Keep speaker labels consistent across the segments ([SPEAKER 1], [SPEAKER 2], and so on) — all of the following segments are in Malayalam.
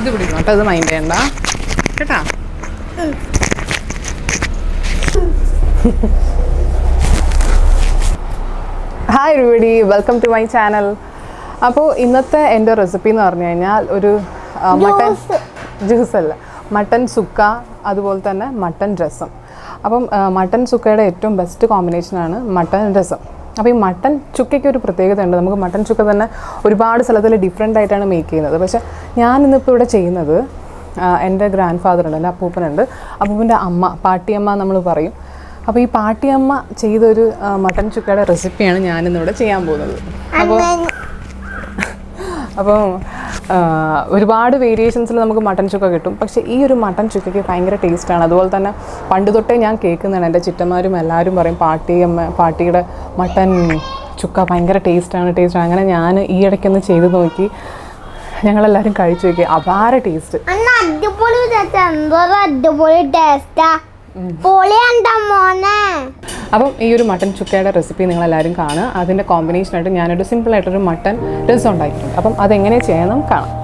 [SPEAKER 1] ഇത് പിടിക്കണം കേട്ടോ, ഇത് മൈൻഡ് ചെയ്യണ്ട കേട്ടാ. Hi everybody, welcome to my channel. അപ്പോൾ ഇന്നത്തെ എൻ്റെ റെസിപ്പി എന്ന് പറഞ്ഞു കഴിഞ്ഞാൽ ഒരു മട്ടൻ ജ്യൂസല്ല, മട്ടൻ സുക്ക, അതുപോലെ തന്നെ മട്ടൻ രസം. അപ്പം മട്ടൻ സുക്കയുടെ ഏറ്റവും ബെസ്റ്റ് കോമ്പിനേഷനാണ് മട്ടൻ രസം. അപ്പോൾ ഈ മട്ടൻ ചുക്കയ്ക്ക് ഒരു പ്രത്യേകത ഉണ്ട്. നമുക്ക് മട്ടൻ ചുക്ക തന്നെ ഒരുപാട് സ്ഥലത്തിൽ ഡിഫറെൻ്റ് ആയിട്ടാണ് മേക്ക് ചെയ്യുന്നത്. പക്ഷേ ഞാനിന്നിപ്പോൾ ഇവിടെ ചെയ്യുന്നത്, എൻ്റെ ഗ്രാൻഡ് ഫാദർ ഉണ്ട്, എൻ്റെ അപ്പൂപ്പനുണ്ട്, അപ്പൂപ്പൻ്റെ അമ്മ, പാട്ടിയമ്മ നമ്മൾ പറയും. അപ്പോൾ ഈ പാട്ടിയമ്മ ചെയ്തൊരു മട്ടൻ ചുക്കയുടെ റെസിപ്പിയാണ് ഞാനിന്നിവിടെ ചെയ്യാൻ പോകുന്നത്. അപ്പോൾ ഒരുപാട് വേരിയേഷൻസിൽ നമുക്ക് മട്ടൻ ചുക്ക കിട്ടും. പക്ഷേ ഈ ഒരു മട്ടൻ ചുക്കയ്ക്ക് ഭയങ്കര ടേസ്റ്റാണ്. അതുപോലെ തന്നെ പണ്ട് തൊട്ടേ ഞാൻ കേൾക്കുന്നതാണ്, എൻ്റെ ചിറ്റന്മാരും എല്ലാവരും പറയും പാട്ടിയുടെ മട്ടൻ ചുക്ക ഭയങ്കര ടേസ്റ്റാണ്. അങ്ങനെ ഞാൻ ഈ ഇടയ്ക്കൊന്ന് ചെയ്ത് നോക്കി, ഞങ്ങളെല്ലാവരും കഴിച്ചു നോക്കി, അപാര ടേസ്റ്റ്. അപ്പം ഈ ഒരു മട്ടൻ ചുക്കയുടെ റെസിപ്പി നിങ്ങളെല്ലാവരും കാണുക. അതിൻ്റെ കോമ്പിനേഷനായിട്ട് ഞാനൊരു സിമ്പിളായിട്ടൊരു മട്ടൻ രസം ഉണ്ടാക്കിയിട്ടുണ്ട്. അപ്പം അതെങ്ങനെ ചെയ്യണം കാണാം.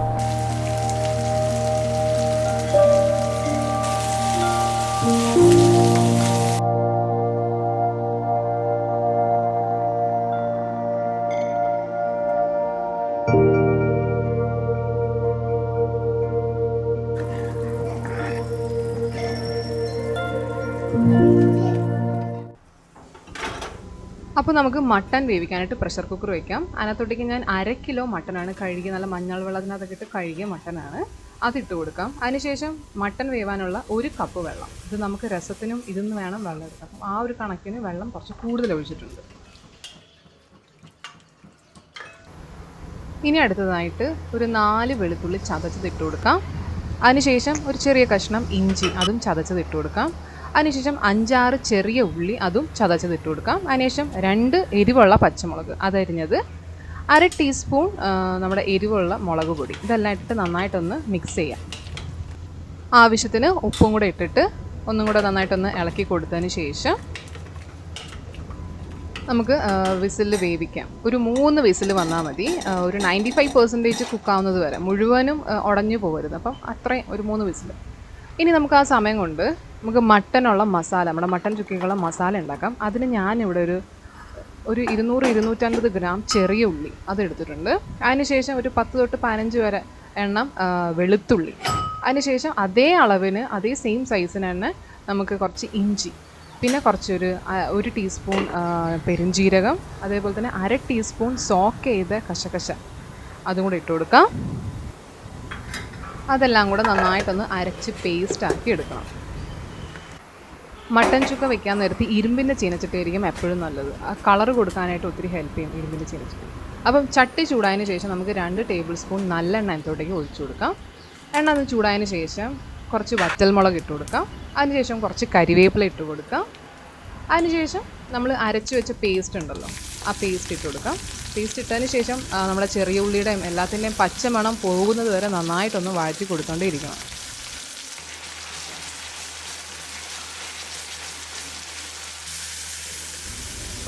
[SPEAKER 1] അപ്പോൾ നമുക്ക് മട്ടൻ വേവിക്കാനായിട്ട് പ്രഷർ കുക്കർ വയ്ക്കാം. അതിനകത്തോട്ടേക്ക് ഞാൻ 1/2 കിലോ മട്ടനാണ് കഴുകി, നല്ല മഞ്ഞൾ വെള്ളത്തിനകത്തൊക്കെ ഇട്ട് കഴുകിയ മട്ടനാണ്, അതിട്ട് കൊടുക്കാം. അതിനുശേഷം മട്ടൻ വേവാനുള്ള 1 കപ്പ് വെള്ളം, ഇത് നമുക്ക് രസത്തിനും ഇതിന്ന് വേണം വെള്ളം എടുക്കാം. അപ്പം ആ ഒരു കണക്കിന് വെള്ളം കുറച്ച് കൂടുതൽ ഒഴിച്ചിട്ടുണ്ട്. ഇനി അടുത്തതായിട്ട് ഒരു 4 വെളുത്തുള്ളി ചതച്ചത് ഇട്ട് കൊടുക്കാം. അതിനുശേഷം ഒരു ചെറിയ കഷ്ണം ഇഞ്ചി, അതും ചതച്ചത് ഇട്ട് കൊടുക്കാം. അതിനുശേഷം 5-6 ചെറിയ ഉള്ളി, അതും ചതച്ചത് ഇട്ട് കൊടുക്കാം. അതിനുശേഷം 2 എരിവുള്ള പച്ചമുളക് അതരിഞ്ഞത്, 1/2 ടീസ്പൂൺ നമ്മുടെ എരിവുള്ള മുളക് പൊടി, ഇതെല്ലാം ഇട്ടിട്ട് നന്നായിട്ടൊന്ന് മിക്സ് ചെയ്യാം. ആവശ്യത്തിന് ഉപ്പും കൂടെ ഇട്ടിട്ട് ഒന്നും കൂടെ നന്നായിട്ടൊന്ന് ഇളക്കി കൊടുത്തതിന് ശേഷം നമുക്ക് വിസിൽ വേവിക്കാം. ഒരു 3 വിസിൽ വന്നാൽ മതി. ഒരു 95% കുക്കാവുന്നത് വരെ, മുഴുവനും ഉടഞ്ഞു പോകരുത്. അപ്പം അത്രയും ഒരു 3 വിസിൽ. ഇനി നമുക്ക് ആ സമയം കൊണ്ട് നമുക്ക് മട്ടനുള്ള മസാല, നമ്മുടെ മട്ടൻ ചുക്കയ്ക്കുള്ള മസാല ഉണ്ടാക്കാം. അതിന് ഞാനിവിടെ ഒരു 200-250 ഗ്രാം ചെറിയ ഉള്ളി അതെടുത്തിട്ടുണ്ട്. അതിനുശേഷം ഒരു 10 തൊട്ട് 15 വരെ എണ്ണം വെളുത്തുള്ളി, അതിനുശേഷം അതേ അളവിന് അതേ സെയിം സൈസിന് തന്നെ നമുക്ക് കുറച്ച് ഇഞ്ചി, പിന്നെ ഒരു ടീസ്പൂൺ പെരുംജീരകം, അതേപോലെ തന്നെ 1/2 ടീസ്പൂൺ സോക്ക് ചെയ്ത കശകശ, അതും കൂടെ ഇട്ട് കൊടുക്കാം. അതെല്ലാം കൂടെ നന്നായിട്ടൊന്ന് അരച്ച് പേസ്റ്റാക്കി എടുക്കണം. മട്ടൻ ചുക്ക വെക്കാൻ നേരത്ത് ഇരുമ്പിൻ്റെ ചീനച്ചട്ടിയായിരിക്കും എപ്പോഴും നല്ലത്. ആ കളർ കൊടുക്കാനായിട്ട് ഒത്തിരി ഹെൽപ്പ് ചെയ്യും ഇരുമ്പിൻ്റെ ചീനച്ചട്ടി. അപ്പം ചട്ടി ചൂടായതിന് ശേഷം നമുക്ക് 2 ടേബിൾ സ്പൂൺ നല്ലെണ്ണ അതിനകത്തോട്ടേക്ക് ഒഴിച്ചു കൊടുക്കാം. എണ്ണ ഒന്ന് ചൂടായതിന് ശേഷം കുറച്ച് വറ്റൽമുളക് ഇട്ട് കൊടുക്കാം. അതിനുശേഷം കുറച്ച് കരിവേപ്പില ഇട്ട് കൊടുക്കാം. അതിനുശേഷം നമ്മൾ അരച്ച് വെച്ച പേസ്റ്റ് ഉണ്ടല്ലോ, ആ പേസ്റ്റ് ഇട്ട് കൊടുക്കാം. പേസ്റ്റ് ഇട്ടതിന് ശേഷം നമ്മുടെ ചെറിയ ഉള്ളിയുടെയും എല്ലാത്തിൻ്റെയും പച്ചമണം പോകുന്നത് വരെ നന്നായിട്ടൊന്ന് വഴറ്റി കൊടുത്തോണ്ടേയിരിക്കണം.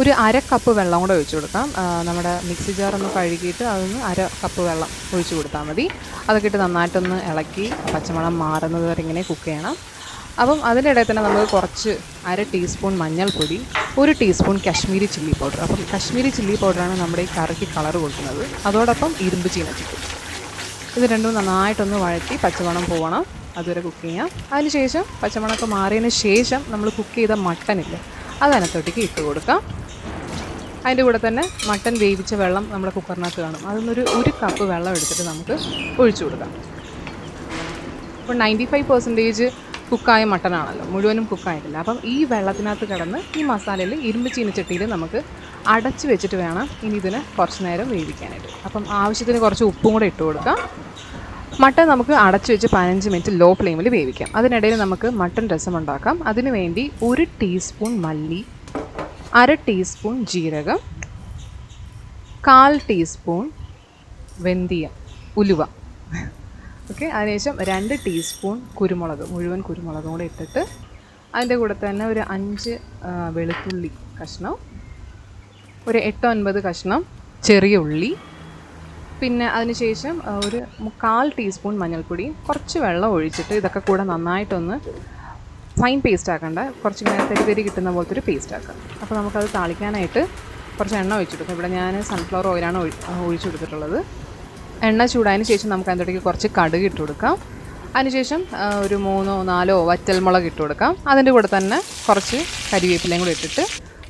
[SPEAKER 1] ഒരു 1/2 കപ്പ് വെള്ളം കൂടെ ഒഴിച്ചു കൊടുക്കാം. നമ്മുടെ മിക്സി ജാറൊന്ന് കഴുകിയിട്ട് അതൊന്ന് 1/2 കപ്പ് വെള്ളം ഒഴിച്ചു കൊടുത്താൽ മതി. അതൊക്കെ ഇട്ട് നന്നായിട്ടൊന്ന് ഇളക്കി പച്ചമണം മാറുന്നത് വരെ ഇങ്ങനെ കുക്ക് ചെയ്യണം. അപ്പം അതിൻ്റെ ഇടയിൽ തന്നെ നമുക്ക് കുറച്ച് 1/2 ടീസ്പൂൺ മഞ്ഞൾപ്പൊടി, 1 ടീസ്പൂൺ കാശ്മീരി ചില്ലി പൗഡർ. അപ്പം കാശ്മീരി ചില്ലി പൗഡറാണ് നമ്മുടെ ഈ കറിക്ക് കളർ കൊടുക്കുന്നത്. അതോടൊപ്പം ഇരുമ്പ് ചീനച്ചട്ടി, ഇത് രണ്ടും നന്നായിട്ടൊന്ന് വഴറ്റി പച്ചമണം പോകണം, അതുവരെ കുക്ക് ചെയ്യാം. അതിനുശേഷം പച്ചമണമൊക്കെ മാറിയതിന് ശേഷം നമ്മൾ കുക്ക് ചെയ്ത മട്ടനില്ലേ, അത് അതിനകത്തോട്ടേക്ക് ഇട്ട് കൊടുക്കാം. അതിൻ്റെ കൂടെ തന്നെ മട്ടൻ വേവിച്ച വെള്ളം നമ്മുടെ കുക്കറിനകത്ത് കാണും, അതിന്നൊരു 1 കപ്പ് വെള്ളം എടുത്തിട്ട് നമുക്ക് ഒഴിച്ചു കൊടുക്കാം. അപ്പോൾ 95% കുക്കായ മട്ടനാണല്ലോ, മുഴുവനും കുക്കായിട്ടില്ല. അപ്പം ഈ വെള്ളത്തിനകത്ത് കിടന്ന് ഈ മസാലയിൽ ഇരുമ്പ് ചീനച്ചട്ടിയിൽ നമുക്ക് അടച്ച് വെച്ചിട്ട് വേണം ഇനി ഇതിന് കുറച്ച് നേരം വേവിക്കാനായിട്ട്. അപ്പം ആവശ്യത്തിന് കുറച്ച് ഉപ്പും കൂടെ ഇട്ട് കൊടുക്കാം. മട്ടൻ നമുക്ക് അടച്ച് വെച്ച് 15 മിനിറ്റ് ലോ ഫ്ലെയിമിൽ വേവിക്കാം. അതിനിടയിൽ നമുക്ക് മട്ടൻ രസം ഉണ്ടാക്കാം. അതിനു വേണ്ടി 1 ടീസ്പൂൺ മല്ലി, 1/2 ടീസ്പൂൺ ജീരകം, 1/4 ടീസ്പൂൺ വെന്തയം, ഉലുവ, ഓക്കെ. അതിനുശേഷം 2 ടീസ്പൂൺ കുരുമുളക്, മുഴുവൻ കുരുമുളകും കൂടെ ഇട്ടിട്ട് അതിൻ്റെ കൂടെ തന്നെ ഒരു 5 വെളുത്തുള്ളി കഷ്ണം, ഒരു 8-9 കഷ്ണം ചെറിയ ഉള്ളി, പിന്നെ അതിനുശേഷം ഒരു 1/4 ടീസ്പൂൺ മഞ്ഞൾപ്പൊടി, കുറച്ച് വെള്ളം ഒഴിച്ചിട്ട് ഇതൊക്കെ കൂടെ നന്നായിട്ടൊന്ന് ഫൈൻ പേസ്റ്റ് ആക്കണ്ട, കുറച്ച് ഇങ്ങനെ തെരി കിട്ടുന്ന പോലത്തെ ഒരു പേസ്റ്റ് ആക്കാം. അപ്പോൾ നമുക്കത് താളിക്കാനായിട്ട് കുറച്ച് എണ്ണ ഒഴിച്ചെടുക്കും. ഇവിടെ ഞാൻ സൺഫ്ലവർ ഓയിലാണ് ഒഴിച്ചു കൊടുത്തിട്ടുള്ളത്. എണ്ണ ചൂടായതിന് ശേഷം നമുക്ക് അതിൻ്റെ കുറച്ച് കടുക് ഇട്ട് കൊടുക്കാം. അതിനുശേഷം ഒരു 3-4 വറ്റൽമുളക് ഇട്ട് കൊടുക്കാം. അതിൻ്റെ കൂടെ തന്നെ കുറച്ച് കരിവേപ്പിലയും കൂടെ ഇട്ടിട്ട്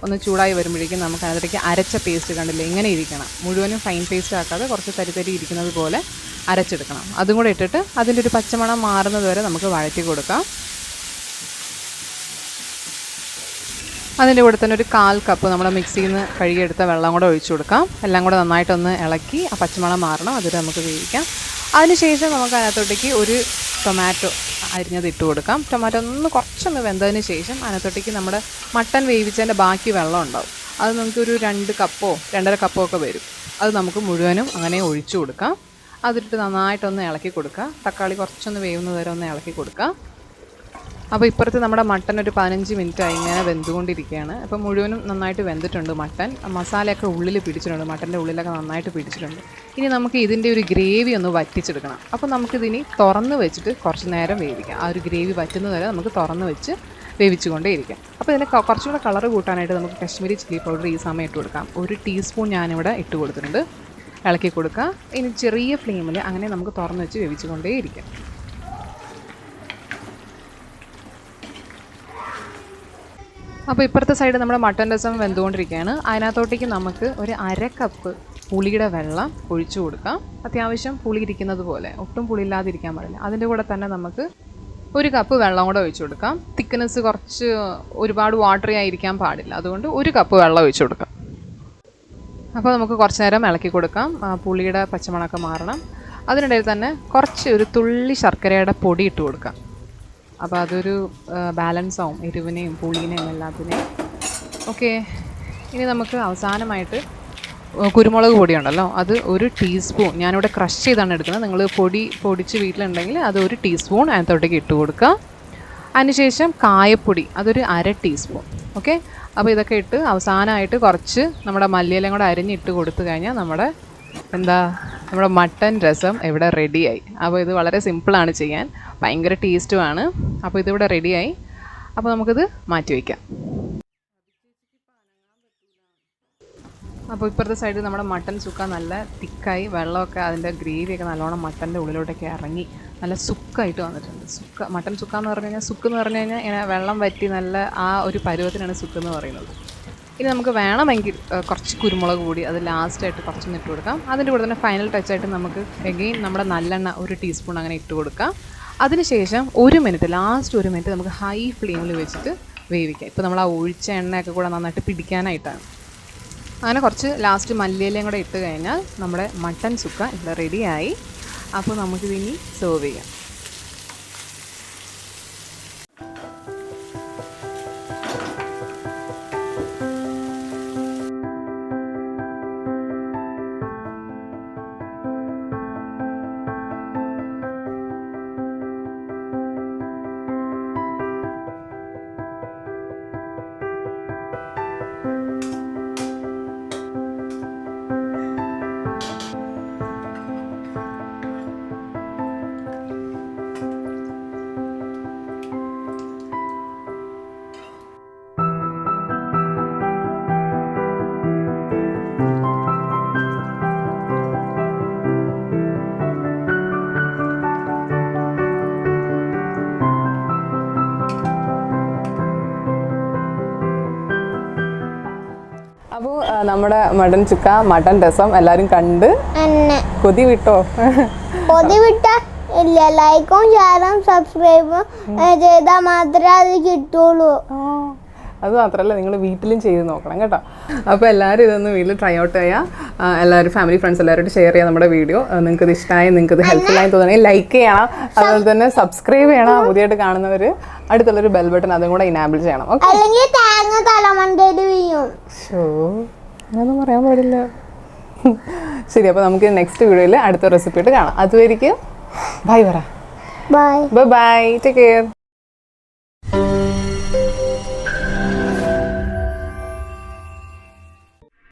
[SPEAKER 1] ഒന്ന് ചൂടായി വരുമ്പോഴേക്കും നമുക്ക് അതിലേക്ക് അരച്ച പേസ്റ്റ് കണ്ടില്ലേ ഇങ്ങനെ ഇരിക്കണം. മുഴുവനും ഫൈൻ പേസ്റ്റ് ആക്കാതെ കുറച്ച് തരി ഇരിക്കുന്നത് പോലെ അരച്ചെടുക്കണം. അതും കൂടെ ഇട്ടിട്ട് അതിൻ്റെ ഒരു പച്ചമണം മാറുന്നത് വരെ നമുക്ക് വഴറ്റി കൊടുക്കാം. അതിൻ്റെ കൂടെ തന്നെ ഒരു 1/4 കപ്പ് നമ്മുടെ മിക്സിയിൽ നിന്ന് കഴുകിയെടുത്ത വെള്ളം കൂടെ ഒഴിച്ചു കൊടുക്കാം. എല്ലാം കൂടെ നന്നായിട്ടൊന്ന് ഇളക്കി ആ പച്ചമണം മാറണം, അതിൽ നമുക്ക് വേവിക്കാം. അതിനുശേഷം നമുക്ക് അതിനകത്തോട്ടേക്ക് ഒരു ടൊമാറ്റോ അരിഞ്ഞത് ഇട്ട് കൊടുക്കാം. ടൊമാറ്റോ കുറച്ചൊന്ന് വെന്തതിന് ശേഷം അതിനകത്തോട്ടേക്ക് നമ്മുടെ മട്ടൻ വേവിച്ചതിൻ്റെ ബാക്കി വെള്ളം ഉണ്ടാവും. അത് നമുക്കൊരു 2 കപ്പോ 2.5 കപ്പോ ഒക്കെ വരും. അത് നമുക്ക് മുഴുവനും അങ്ങനെ ഒഴിച്ചു കൊടുക്കാം. അതിട്ട് നന്നായിട്ടൊന്ന് ഇളക്കി കൊടുക്കുക. തക്കാളി കുറച്ചൊന്ന് വേവുന്നത് വരെ ഒന്ന് ഇളക്കി കൊടുക്കുക. അപ്പോൾ ഇപ്പുറത്ത് നമ്മുടെ മട്ടൻ ഒരു 15 മിനിറ്റായി ഇങ്ങനെ വെന്തുകൊണ്ടിരിക്കുകയാണ്. അപ്പോൾ മുഴുവനും നന്നായിട്ട് വെന്തിട്ടുണ്ട് മട്ടൻ. മസാലയൊക്കെ ഉള്ളിൽ പിടിച്ചിട്ടുണ്ട്, മട്ടൻ്റെ ഉള്ളിലൊക്കെ നന്നായിട്ട് പിടിച്ചിട്ടുണ്ട്. ഇനി നമുക്ക് ഇതിൻ്റെ ഒരു ഗ്രേവി ഒന്ന് വറ്റിച്ചെടുക്കണം. അപ്പോൾ നമുക്കിതിനി തുറന്ന് വെച്ചിട്ട് കുറച്ച് നേരം വേവിക്കാം. ആ ഒരു ഗ്രേവി വറ്റുന്നത് വരെ നമുക്ക് തുറന്ന് വെച്ച് വേവിച്ചുകൊണ്ടേ ഇരിക്കാം. അപ്പോൾ ഇതിന് കുറച്ചുകൂടെ കളർ കൂട്ടാനായിട്ട് നമുക്ക് കശ്മീരി ചില്ലി പൗഡർ ഈ സമയം ഇട്ട് കൊടുക്കാം. 1 ടീസ്പൂൺ ഞാനിവിടെ ഇട്ട് കൊടുത്തിട്ടുണ്ട്. ഇളക്കി കൊടുക്കുക. ഇനി ചെറിയ ഫ്ലെയിമിൽ അങ്ങനെ നമുക്ക് തുറന്ന് വെച്ച് വേവിച്ചുകൊണ്ടേ ഇരിക്കാം. അപ്പോൾ ഇപ്പുറത്തെ സൈഡ് നമ്മുടെ മട്ടൻ രസം വെന്തുകൊണ്ടിരിക്കുകയാണ്. അതിനകത്തോട്ടേക്ക് നമുക്ക് ഒരു 1/2 കപ്പ് പുളിയുടെ വെള്ളം ഒഴിച്ചു കൊടുക്കാം. അത്യാവശ്യം പുളി ഇരിക്കുന്നത് പോലെ, ഒട്ടും പുളിയില്ലാതിരിക്കാൻ പാടില്ല. അതിൻ്റെ കൂടെ തന്നെ നമുക്ക് 1 കപ്പ് വെള്ളം കൂടെ ഒഴിച്ചു കൊടുക്കാം. തിക്നെസ് കുറച്ച് ഒരുപാട് വാട്ടറി ആയിരിക്കാൻ പാടില്ല, അതുകൊണ്ട് 1 കപ്പ് വെള്ളം ഒഴിച്ചു കൊടുക്കാം. അപ്പോൾ നമുക്ക് കുറച്ച് നേരം ഇളക്കി കൊടുക്കാം. പുളിയുടെ പച്ചമണമൊക്കെ മാറണം. അതിനിടയിൽ തന്നെ കുറച്ച് ഒരു തുള്ളി ശർക്കരയുടെ പൊടി ഇട്ട് കൊടുക്കാം. അപ്പോൾ അതൊരു ബാലൻസ് ആവും എരിവിനെയും പുളിനെയും എല്ലാത്തിനെയും. ഓക്കെ, ഇനി നമുക്ക് അവസാനമായിട്ട് കുരുമുളക് പൊടിയുണ്ടല്ലോ, അത് 1 ടീസ്പൂൺ ഞാനിവിടെ ക്രഷ് ചെയ്താണ് എടുക്കുന്നത്. നിങ്ങൾ പൊടിച്ച് വീട്ടിലുണ്ടെങ്കിൽ അത് 1 ടീസ്പൂൺ അതിനകത്തോട്ടേക്ക് ഇട്ട് കൊടുക്കുക. അതിനുശേഷം കായപ്പൊടി അതൊരു 1/2 ടീസ്പൂൺ. ഓക്കെ, അപ്പോൾ ഇതൊക്കെ ഇട്ട് അവസാനമായിട്ട് കുറച്ച് നമ്മുടെ മല്ലിയിലയും കൂടെ അരിഞ്ഞിട്ട് കൊടുത്തു കഴിഞ്ഞാൽ നമ്മുടെ മട്ടൻ രസം ഇവിടെ റെഡിയായി. അപ്പോൾ ഇത് വളരെ സിമ്പിളാണ് ചെയ്യാൻ, ഭയങ്കര ടേസ്റ്റുമാണ്. അപ്പോൾ ഇതിവിടെ റെഡിയായി. അപ്പോൾ നമുക്കിത് മാറ്റി വയ്ക്കാം. അപ്പോൾ ഇപ്പുറത്തെ സൈഡിൽ നമ്മുടെ മട്ടൻ സുക്ക നല്ല തിക്കായി, വെള്ളമൊക്കെ അതിൻ്റെ ഗ്രേവിയൊക്കെ നല്ലോണം മട്ടൻ്റെ ഉള്ളിലോട്ടൊക്കെ ഇറങ്ങി നല്ല സുക്കായിട്ട് വന്നിട്ടുണ്ട്. മട്ടൻ സുക്ക എന്ന് പറഞ്ഞു കഴിഞ്ഞാൽ, സുക്ക് എന്ന് പറഞ്ഞു കഴിഞ്ഞാൽ ഇങ്ങനെ വെള്ളം വറ്റി നല്ല ആ ഒരു പരുവത്തിനാണ് സുക്ക് എന്ന് പറയുന്നത്. ഇനി നമുക്ക് വേണമെങ്കിൽ കുറച്ച് കുരുമുളക് പൊടി അത് ലാസ്റ്റായിട്ട് കുറച്ചൊന്ന് ഇട്ട് കൊടുക്കാം. അതിൻ്റെ കൂടെ തന്നെ ഫൈനൽ ടച്ചായിട്ട് നമുക്ക് എഗെയിൻ നമ്മുടെ നല്ലെണ്ണ 1 ടീസ്പൂൺ അങ്ങനെ ഇട്ട് കൊടുക്കാം. അതിനുശേഷം 1 മിനിറ്റ്, ലാസ്റ്റ് 1 മിനിറ്റ് നമുക്ക് ഹൈ ഫ്ലെയിമിൽ വെച്ചിട്ട് വേവിക്കാം. ഇപ്പോൾ നമ്മൾ ആ ഒഴിച്ച എണ്ണയൊക്കെ കൂടെ നന്നായിട്ട് പിടിക്കാനായിട്ടാണ്. അങ്ങനെ കുറച്ച് ലാസ്റ്റ് മല്ലിയിലയും കൂടെ ഇട്ട് കഴിഞ്ഞാൽ നമ്മുടെ മട്ടൻ സുക്ക ഇവിടെ റെഡിയായി. അപ്പോൾ നമുക്കിതിനി സെർവ് ചെയ്യാം. അപ്പോൾ നമ്മുടെ മട്ടൻ ചുക്ക, മട്ടൻ രസം എല്ലാവരും കണ്ട് കൊതി വിട്ടോ?
[SPEAKER 2] കൊതി വിട്ട ഇല്ല, ലൈക്കും ഷെയറും സബ്സ്ക്രൈബും ചെയ്താൽ മാത്രമേ അത് കിട്ടുള്ളൂ.
[SPEAKER 1] അത് മാത്രമല്ല, നിങ്ങൾ വീട്ടിലും ചെയ്ത് നോക്കണം കേട്ടോ. അപ്പോൾ എല്ലാവരും ഇതൊന്ന് വീട്ടിൽ ട്രൈ ഔട്ട് ചെയ്യാം. എല്ലാവരും ഫാമിലി ഫ്രണ്ട്സ് എല്ലാവരും ഷെയർ ചെയ്യാം നമ്മുടെ വീഡിയോ. നിങ്ങൾക്ക് ഇത് ഇഷ്ടമായി, നിങ്ങൾക്ക് ഇത് ഹെൽപ്ഫുള്ളായി തോന്നുകയാണെങ്കിൽ ലൈക്ക് ചെയ്യണം. അതുപോലെ തന്നെ സബ്സ്ക്രൈബ് ചെയ്യണം. പുതിയതായിട്ട് കാണുന്നവർ അടുത്തുള്ളൊരു ബെൽ ബട്ടൺ അതും കൂടെ ഇനാബിൾ ചെയ്യണം. അങ്ങനൊന്നും പറയാൻ പാടില്ല. ശരി, അപ്പോൾ നമുക്ക് നെക്സ്റ്റ് വീഡിയോയിൽ അടുത്ത റെസിപ്പി ആയിട്ട് കാണാം. അതുവരെയ്ക്കും ബൈ പറ.
[SPEAKER 2] Bye
[SPEAKER 1] bye, take care.